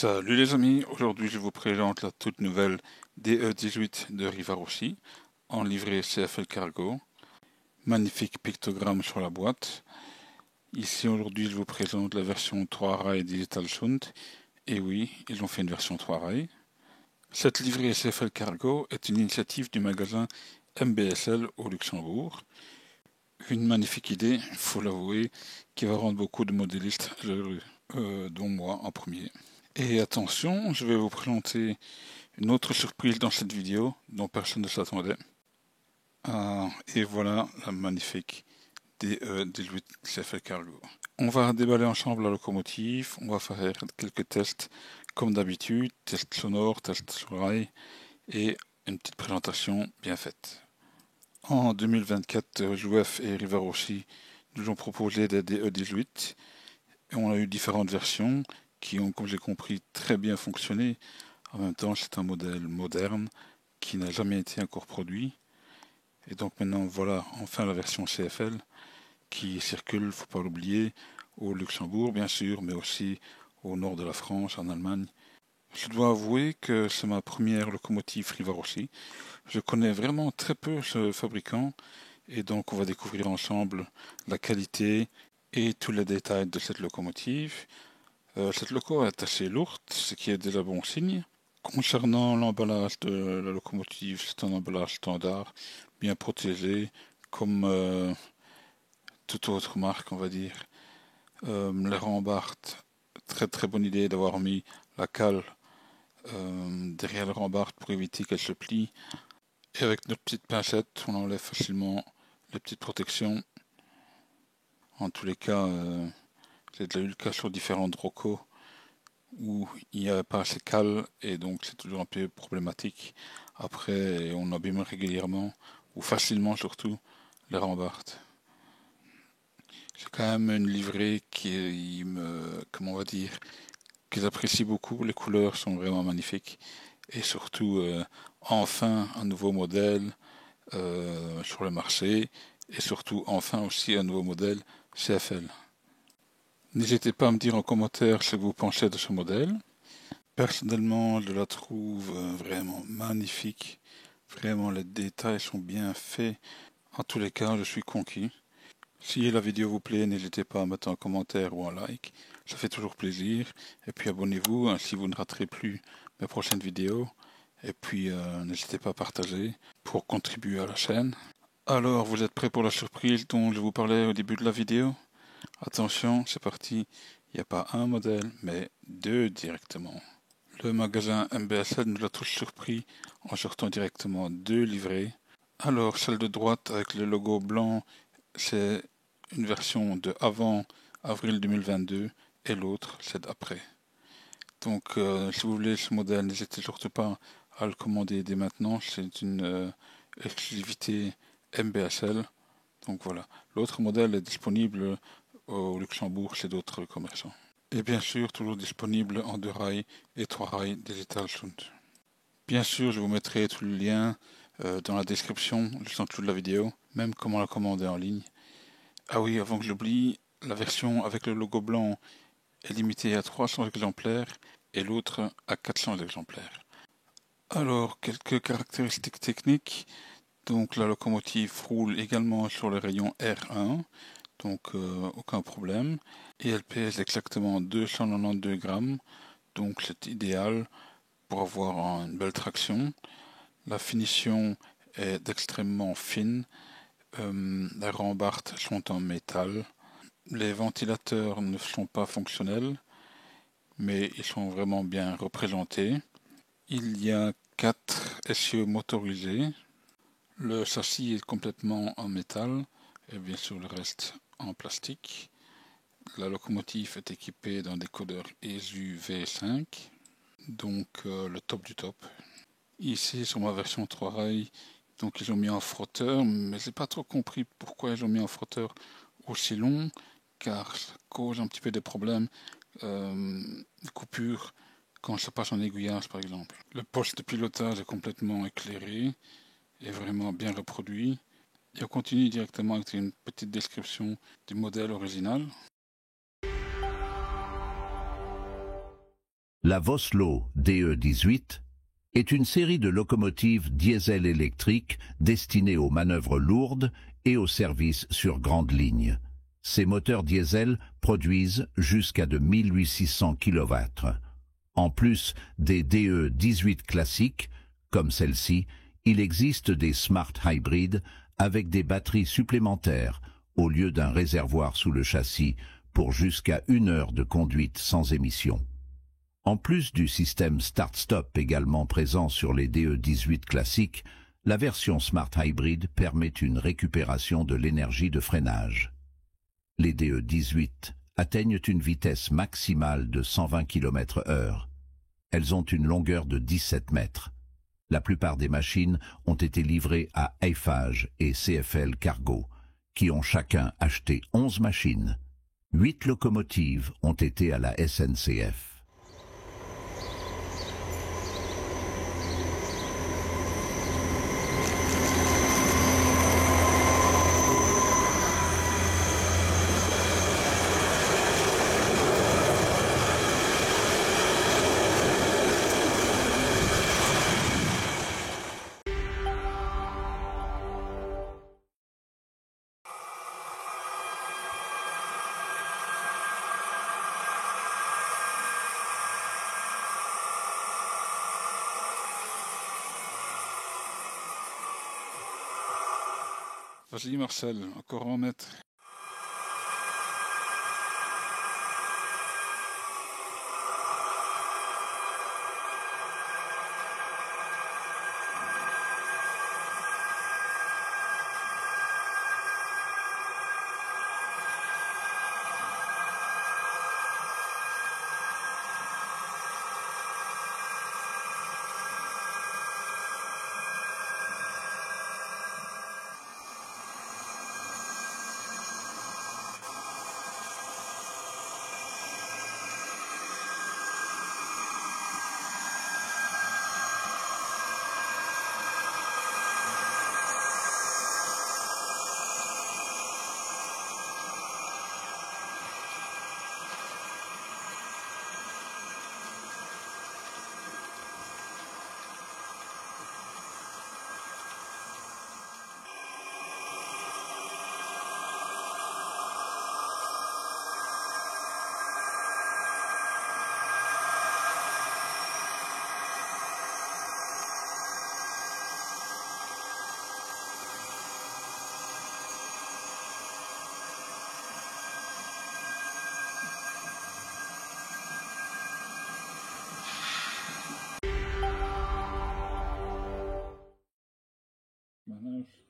Salut les amis, aujourd'hui je vous présente la toute nouvelle DE18 de Rivarossi en livrée CFL Cargo. Magnifique pictogramme sur la boîte. Ici aujourd'hui je vous présente la version 3 rails Digital Shunt. Et oui, ils ont fait une version 3 rails. Cette livrée CFL Cargo est une initiative du magasin MBSL au Luxembourg. Une magnifique idée, il faut l'avouer, qui va rendre beaucoup de modélistes heureux, dont moi en premier. Et attention, je vais vous présenter une autre surprise dans cette vidéo dont personne ne s'attendait. Et voilà la magnifique DE18 CFL Cargo. On va déballer ensemble la locomotive, on va faire quelques tests comme d'habitude, tests sonores, tests sur rail et une petite présentation bien faite. En 2024, Jouef et Rivarossi nous ont proposé des DE18 et on a eu différentes versions qui ont, comme j'ai compris, très bien fonctionné. En même temps, c'est un modèle moderne qui n'a jamais été encore produit. Et donc maintenant, voilà enfin la version CFL qui circule, faut pas l'oublier, au Luxembourg bien sûr, mais aussi au nord de la France, en Allemagne. Je dois avouer que c'est ma première locomotive Rivarossi. Je connais vraiment très peu ce fabricant et donc on va découvrir ensemble la qualité et tous les détails de cette locomotive. Cette loco est assez lourde, ce qui est déjà bon signe. Concernant l'emballage de la locomotive, c'est un emballage standard, bien protégé, comme toute autre marque, on va dire. Les rambardes, très très bonne idée d'avoir mis la cale derrière le rambarde pour éviter qu'elle se plie. Et avec notre petite pincette, on enlève facilement les petites protections. En tous les cas, j'ai déjà eu le cas sur différentes rocos où il n'y avait pas assez cale et donc c'est toujours un peu problématique. Après, on abîme régulièrement, ou facilement surtout, les rambardes. C'est quand même une livrée qui me, comment on va dire, que j'apprécie beaucoup. Les couleurs sont vraiment magnifiques et surtout, enfin un nouveau modèle sur le marché et surtout enfin aussi un nouveau modèle CFL. N'hésitez pas à me dire en commentaire ce que vous pensez de ce modèle. Personnellement, je la trouve vraiment magnifique. Vraiment, les détails sont bien faits. En tous les cas, je suis conquis. Si la vidéo vous plaît, n'hésitez pas à mettre un commentaire ou un like. Ça fait toujours plaisir. Et puis abonnez-vous, ainsi vous ne raterez plus mes prochaines vidéos. Et puis n'hésitez pas à partager pour contribuer à la chaîne. Alors, vous êtes prêts pour la surprise dont je vous parlais au début de la vidéo? Attention, c'est parti. Il n'y a pas un modèle, mais deux directement. Le magasin MBSL nous a tous surpris en sortant directement deux livrées. Alors, celle de droite avec le logo blanc, c'est une version de avant avril 2022 et l'autre, c'est d'après. Donc, si vous voulez ce modèle, n'hésitez surtout pas à le commander dès maintenant. C'est une exclusivité MBSL. Donc voilà. L'autre modèle est disponible au Luxembourg chez d'autres commerçants. Et bien sûr, toujours disponible en 2 rails et 3 rails Digital Shunt. Bien sûr, je vous mettrai tous les liens dans la description, juste en dessous de la vidéo, même comment la commander en ligne. Ah oui, avant que j'oublie, la version avec le logo blanc est limitée à 300 exemplaires et l'autre à 400 exemplaires. Alors, quelques caractéristiques techniques. Donc la locomotive roule également sur le rayon R1, donc aucun problème. Et elle pèse exactement 292 grammes, donc c'est idéal pour avoir une belle traction. La finition est extrêmement fine. Les rambardes sont en métal. Les ventilateurs ne sont pas fonctionnels, mais ils sont vraiment bien représentés. Il y a 4 essieux motorisés. Le châssis est complètement en métal et bien sûr le reste en plastique. La locomotive est équipée d'un décodeur ESU V5, donc le top du top. Ici sur ma version 3 rails, donc ils ont mis un frotteur, mais j'ai pas trop compris pourquoi ils ont mis un frotteur aussi long, car ça cause un petit peu des problèmes de coupure quand ça passe en aiguillage par exemple. Le poste de pilotage est complètement éclairé et vraiment bien reproduit. Et on continue directement avec une petite description du modèle original. La Vossloh DE18 est une série de locomotives diesel électriques destinées aux manœuvres lourdes et aux services sur grande ligne. Ces moteurs diesel produisent jusqu'à de 1800 kW. En plus des DE18 classiques, comme celle-ci, il existe des Smart Hybrid avec des batteries supplémentaires au lieu d'un réservoir sous le châssis pour jusqu'à 1 heure de conduite sans émission. En plus du système Start-Stop également présent sur les DE18 classiques, la version Smart Hybrid permet une récupération de l'énergie de freinage. Les DE18 atteignent une vitesse maximale de 120 km/h. Elles ont une longueur de 17 mètres. La plupart des machines ont été livrées à Eiffage et CFL Cargo, qui ont chacun acheté 11 machines. 8 locomotives ont été à la SNCF. Vas-y Marcel, encore un mètre. Manage.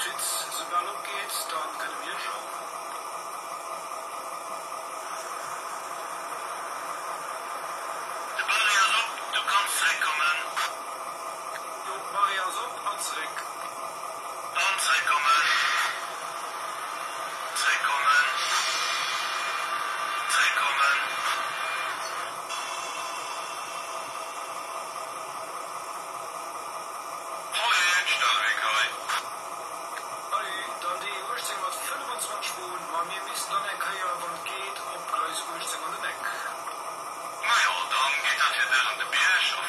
Fritz, sobald het geht, dan kunnen we schauen. De batterij is op, du kannst zurückkommen. Jo, Maria is op, aan zurück. Und zurückkommen. Zurückkommen. Zurückkommen. Projekt, Stahlweg, hoi. Allee, dan die oorsting wat 25 woon, maar wir müssen dann ein Keier, wann geht, ob Kreis oorsting an den Eck. Na ja, dann geht das hier durch den Birsch auf